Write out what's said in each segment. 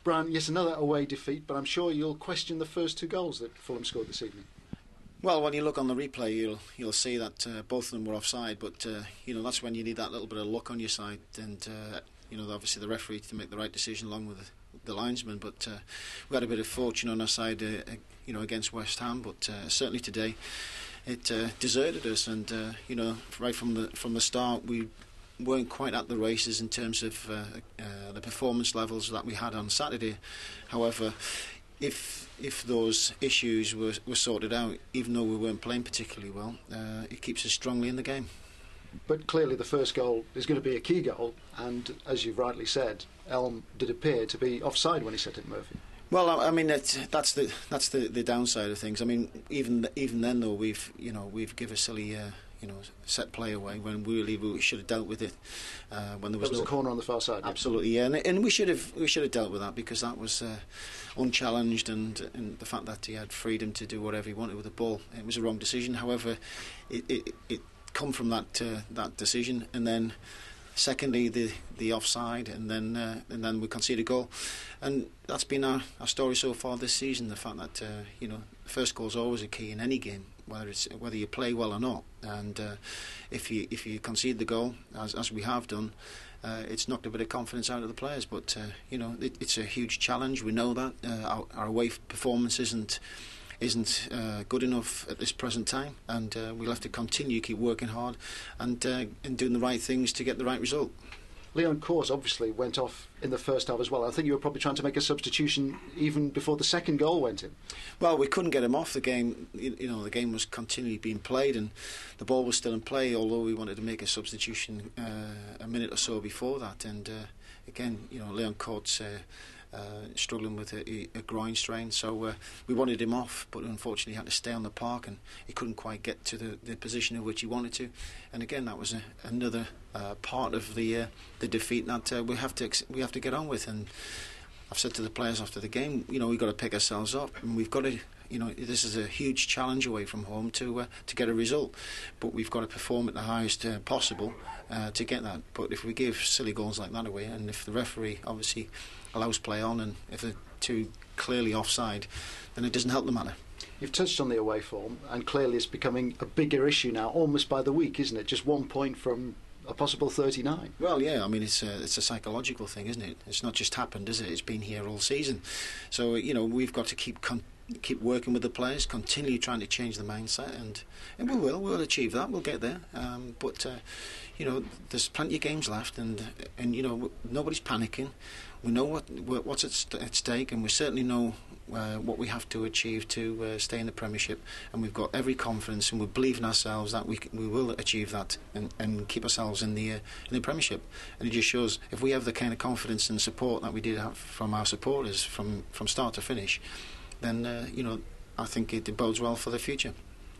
Brian, yes, another away defeat, but I'm sure you'll question the first 2 goals that Fulham scored this evening. Well, when you look on the replay, you'll see that both of them were offside, but that's when you need that little bit of luck on your side, and obviously the referee to make the right decision along with the linesman. But we had a bit of fortune on our side, against West Ham. But certainly today, it deserted us, and right from the start, we weren't quite at the races in terms of the performance levels that we had on Saturday. However, if those issues were sorted out, even though we weren't playing particularly well, it keeps us strongly in the game. But clearly the first goal is going to be a key goal, and as you've rightly said, Elm did appear to be offside when he set it Murphy. Well, I mean that's the downside of things. I mean, even then though, we've given a silly set play away when we should have dealt with it when there was a corner on the far side. Absolutely, yeah, and we should have dealt with that, because that was unchallenged, and the fact that he had freedom to do whatever he wanted with the ball, it was a wrong decision. However, it come from that decision, and then secondly the offside, and then we conceded a goal, and that's been our story so far this season. The fact that the first goal is always a key in any game, whether you play well or not, and if you concede the goal as we have done, it's knocked a bit of confidence out of the players. But it's a huge challenge. We know that our away performance isn't good enough at this present time, and we'll have to keep working hard and doing the right things to get the right result. Leon Kors obviously went off in the first half as well. I think you were probably trying to make a substitution even before the second goal went in. Well, we couldn't get him off the game. The game was continually being played, and the ball was still in play, although we wanted to make a substitution a minute or so before that. And again, Leon Kors struggling with a groin strain, so we wanted him off, but unfortunately he had to stay on the park, and he couldn't quite get to the position in which he wanted to. And again, that was another part of the defeat that we have to get on with. And I've said to the players after the game, we've got to pick ourselves up, and we've got to, this is a huge challenge away from home to get a result, but we've got to perform at the highest possible to get that. But if we give silly goals like that away, and if the referee obviously allows play on, and if they're too clearly offside, then it doesn't help the matter. You've touched on the away form, and clearly it's becoming a bigger issue now, almost by the week, isn't it? Just 1 point from a possible 39. Well, yeah, I mean, it's a psychological thing, isn't it? It's not just happened, is it? It's been here all season. So, we've got to keep working with the players, continue trying to change the mindset, and we'll achieve that. We'll get there. But there's plenty of games left, and nobody's panicking. We know what's at stake, and we certainly know what we have to achieve to stay in the Premiership, and we've got every confidence, and we believe in ourselves that we will achieve that and keep ourselves in the Premiership. And it just shows, if we have the kind of confidence and support that we did have from our supporters from start to finish, then I think it bodes well for the future.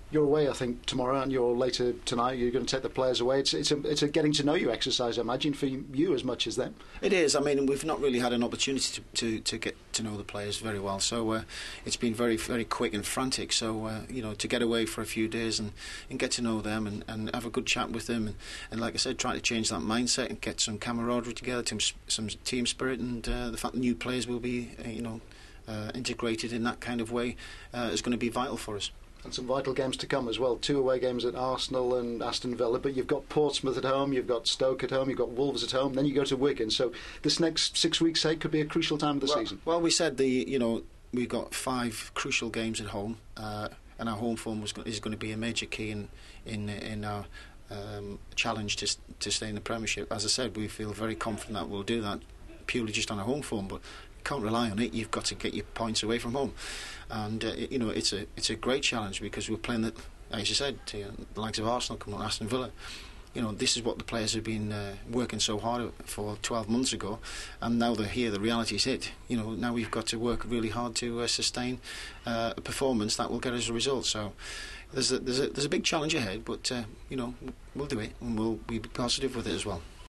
You're away, I think, tomorrow, and you're later tonight. You're going to take the players away. It's a getting to know you exercise, I imagine, for you as much as them. It is. I mean, we've not really had an opportunity to get to know the players very well. So it's been very, very quick and frantic. So to get away for a few days and get to know them and have a good chat with them, and like I said, try to change that mindset and get some camaraderie together, some team spirit, and the fact that new players will be integrated in that kind of way is going to be vital for us. And some vital games to come as well. 2 away games at Arsenal and Aston Villa, but you've got Portsmouth at home, you've got Stoke at home, you've got Wolves at home, then you go to Wigan. So this next 6 weeks, say, could be a crucial time of the season. Well, we said we've got 5 crucial games at home, and our home form is going to be a major key in our challenge to stay in the Premiership. As I said, we feel very confident that we'll do that purely just on our home form, but can't rely on it. You've got to get your points away from home, and it's a great challenge, because we're playing as you said, to the likes of Arsenal, come on, Aston Villa. This is what the players have been working so hard for 12 months ago, and now they're here. The reality's hit. Now we've got to work really hard to sustain a performance that will get us a result. So there's a big challenge ahead, but we'll do it, and we'll be positive with it as well.